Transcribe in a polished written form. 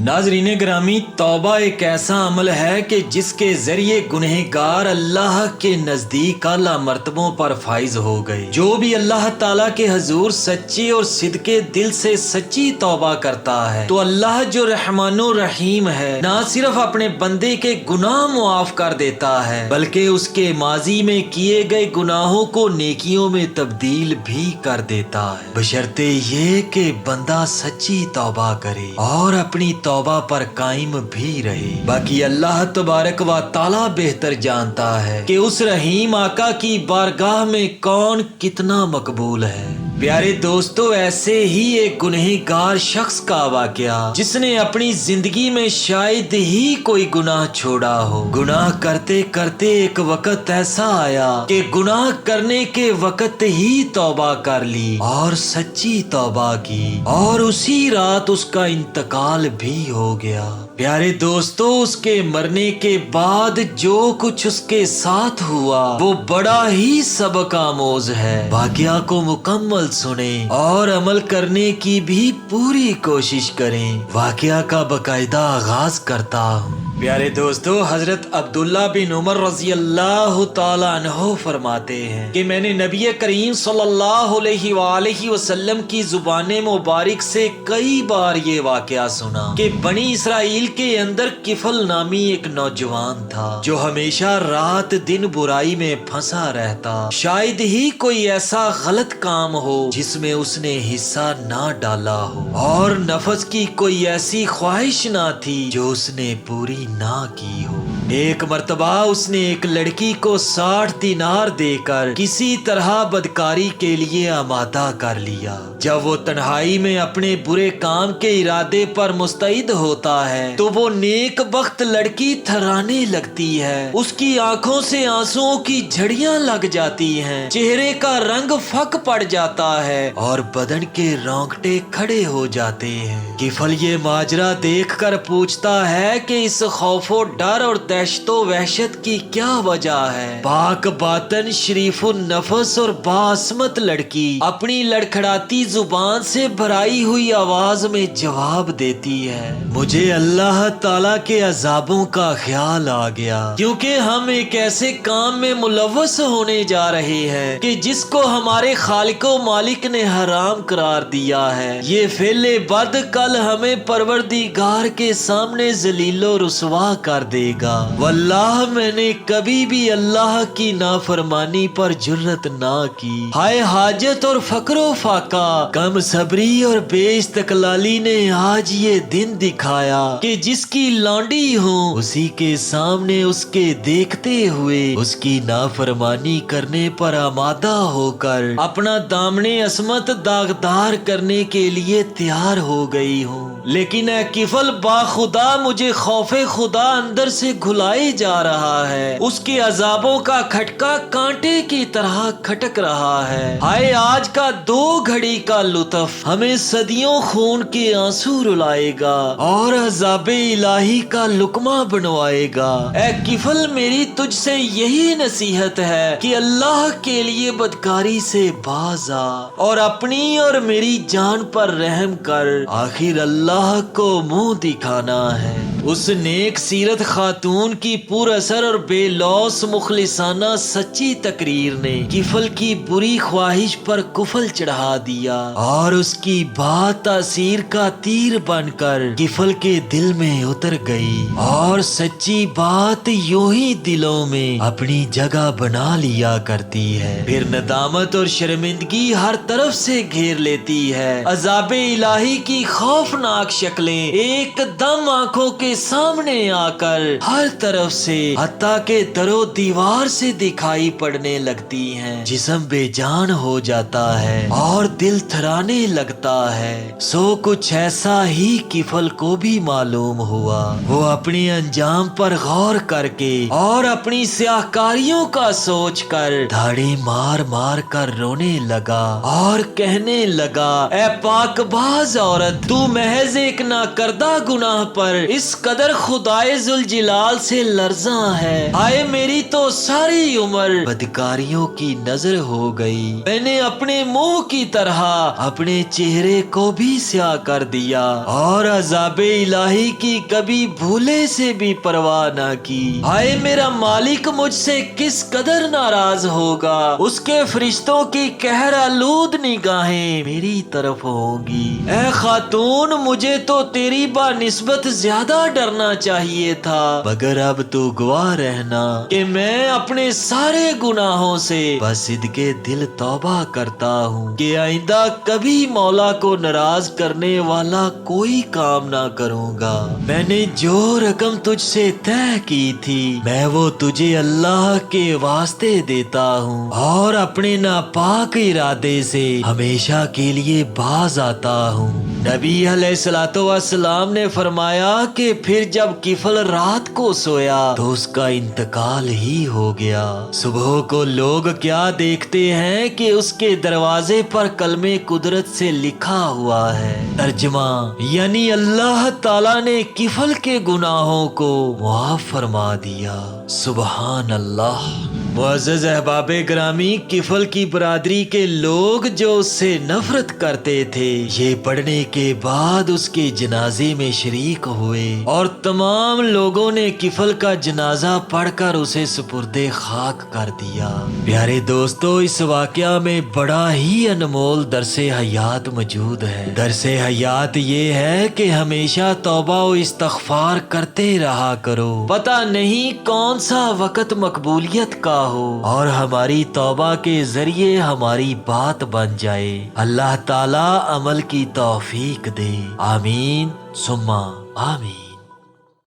ناظرین گرامی، توبہ ایک ایسا عمل ہے کہ جس کے ذریعے گنہگار اللہ کے نزدیک اعلیٰ مرتبوں پر فائز ہو گئے۔ جو بھی اللہ تعالیٰ کے حضور سچے اور صدقے دل سے سچی توبہ کرتا ہے تو اللہ جو رحمان و رحیم ہے نہ صرف اپنے بندے کے گناہ معاف کر دیتا ہے بلکہ اس کے ماضی میں کیے گئے گناہوں کو نیکیوں میں تبدیل بھی کر دیتا ہے، بشرطے یہ کہ بندہ سچی توبہ کرے اور اپنی توبہ پر قائم بھی رہے۔ باقی اللہ تبارک و تعالی بہتر جانتا ہے کہ اس رحیم آقا کی بارگاہ میں کون کتنا مقبول ہے۔ پیارے دوستو، ایسے ہی ایک گنہگار شخص کا واقعہ جس نے اپنی زندگی میں شاید ہی کوئی گناہ چھوڑا ہو، گناہ کرتے کرتے ایک وقت ایسا آیا کہ گناہ کرنے کے وقت ہی توبہ کر لی اور سچی توبہ کی، اور اسی رات اس کا انتقال بھی ہو گیا۔ پیارے دوستو، اس کے مرنے کے بعد جو کچھ اس کے ساتھ ہوا وہ بڑا ہی سبق آموز ہے۔ واقعہ کو مکمل سنیں اور عمل کرنے کی بھی پوری کوشش کریں۔ واقعہ کا باقاعدہ آغاز کرتا ہوں۔ پیارے دوستو، حضرت عبداللہ بن عمر رضی اللہ تعالی عنہ فرماتے ہیں کہ میں نے نبی کریم صلی اللہ علیہ وآلہ وسلم کی زبان مبارک سے کئی بار یہ واقعہ سنا کہ بنی اسرائیل کے اندر کفل نامی ایک نوجوان تھا جو ہمیشہ رات دن برائی میں پھنسا رہتا۔ شاید ہی کوئی ایسا غلط کام ہو جس میں اس نے حصہ نہ ڈالا ہو، اور نفس کی کوئی ایسی خواہش نہ تھی جو اس نے پوری نہ کی ہو۔ ایک مرتبہ اس نے ایک لڑکی کو 60 دینار دے کر کسی طرح بدکاری کے لیے آمادہ کر لیا۔ جب وہ تنہائی میں اپنے برے کام کے ارادے پر مستعد ہوتا ہے تو وہ نیک بخت لڑکی تھرانے لگتی ہے، اس کی آنکھوں سے آنسوؤں کی جھڑیاں لگ جاتی ہیں، چہرے کا رنگ پھک پڑ جاتا ہے اور بدن کے رونگٹے کھڑے ہو جاتے ہیں۔ کفل یہ ماجرا دیکھ کر پوچھتا ہے کہ اس خوف و ڈر اور دہشت و وحشت کی کیا وجہ ہے؟ پاک باطن، شریف النفس اور باعصمت لڑکی اپنی لڑکھڑاتی زبان سے بھرائی ہوئی آواز میں جواب دیتی ہے، مجھے اللہ تعالیٰ کے عذابوں کا خیال آ گیا، کیونکہ ہم ایک ایسے کام میں ملوث ہونے جا رہے ہیں کہ جس کو ہمارے خالق و مالک نے حرام قرار دیا ہے۔ یہ فعل بد کل ہمیں پروردگار کے سامنے ذلیل و رسوا کر دے گا۔ واللہ میں نے کبھی بھی اللہ کی نافرمانی پر جرت نہ کی۔ ہائے حاجت اور فقر و فاقہ، کم صبری اور بے استقلالی نے آج یہ دن دکھایا کہ جس کی لانڈی ہوں اسی کے سامنے اس کے دیکھتے ہوئے اس کی نافرمانی کرنے پر آمادہ ہو کر اپنا دامن عصمت داغدار کرنے کے لیے تیار ہو گئی ہوں۔ لیکن اے کفل باخدا، مجھے خوف خدا اندر سے گھلائے جا رہا ہے، اس کے عذابوں کا کھٹکا کانٹے کی طرح کھٹک رہا ہے۔ ہائے آج کا 2 گھڑی کا لطف ہمیں صدیوں خون کے آنسو رلائے گا اور عذاب الہی کا لقمہ بنوائے گا۔ اے کفل، میری تجھ سے یہی نصیحت ہے کہ اللہ کے لیے بدکاری سے باز آ اور اپنی اور میری جان پر رحم کر، آخر اللہ کو منہ دکھانا ہے۔ اس نیک سیرت خاتون کی پر اثر اور بے لوث مخلصانہ سچی تقریر نے کفل کی بری خواہش پر کفل چڑھا دیا، اور اس کی بات تاثیر کا تیر بن کر کفل کے دل میں اتر گئی، اور سچی بات یوں ہی دلوں میں اپنی جگہ بنا لیا کرتی ہے۔ پھر ندامت اور شرمندگی ہر طرف سے گھیر لیتی ہے، عذاب الہی کی خوفناک شکلیں ایک دم آنکھوں کے سامنے آ کر ہر طرف سے حتیٰ کہ در و دیوار سے دکھائی پڑنے لگتی ہیں، جسم بے جان ہو جاتا ہے اور دل تھرانے لگتا ہے۔ سو کچھ ایسا ہی کفل کو بھی معلوم ہوا۔ وہ اپنی انجام پر غور کر کے اور اپنی سیاہکاریوں کا سوچ کر دھاڑی مار مار کر رونے لگا اور کہنے لگا، اے پاک باز عورت، تو محض ایک ناکردہ گناہ پر اس قدر خدائے ذوالجلال سے لرزاں ہے۔ آئے میری تو ساری عمر بدکاریوں کی نظر ہو گئی، میں نے اپنے منہ کی طرح اپنے چہرے کو بھی سیاہ کر دیا اور عذاب الہی کی کبھی بھولے سے بھی پرواہ نہ کی۔ آئے میرا مالک مجھ سے کس قدر ناراض ہوگا، اس کے فرشتوں کی قہر آلود نگاہیں میری طرف ہوں گی۔ اے خاتون، مجھے تو تیری بنسبت زیادہ ڈرنا چاہیے تھا، مگر اب تو گواہ رہنا کہ میں اپنے سارے گناہوں سے بصدقے دل توبہ کرتا ہوں کہ آئندہ کبھی مولا کو ناراض کرنے والا کوئی کام نہ کروں گا۔ میں نے جو رقم تجھ سے طے کی تھی میں وہ تجھے اللہ کے واسطے دیتا ہوں اور اپنے ناپاک ارادے سے ہمیشہ کے لیے باز آتا ہوں۔ نبی علیہ الصلوۃ والسلام نے فرمایا کہ پھر جب کفل رات کو سویا تو اس کا انتقال ہی ہو گیا۔ صبح کو لوگ کیا دیکھتے ہیں کہ اس کے دروازے پر کلمہ قدرت سے لکھا ہوا ہے۔ ترجمہ یعنی اللہ تعالیٰ نے کفل کے گناہوں کو معاف فرما دیا۔ سبحان اللہ۔ معزز احباب گرامی، کفل کی برادری کے لوگ جو اس سے نفرت کرتے تھے یہ پڑھنے کے بعد اس کے جنازے میں شریک ہوئے اور تمام لوگوں نے کفل کا جنازہ پڑھ کر اسے سپرد خاک کر دیا۔ پیارے دوستو، اس واقعہ میں بڑا ہی انمول درس حیات موجود ہے۔ درس حیات یہ ہے کہ ہمیشہ توبہ و استغفار کرتے رہا کرو، پتہ نہیں کون سا وقت مقبولیت کا ہو اور ہماری توبہ کے ذریعے ہماری بات بن جائے۔ اللہ تعالی عمل کی توفیق دے، آمین ثم آمین۔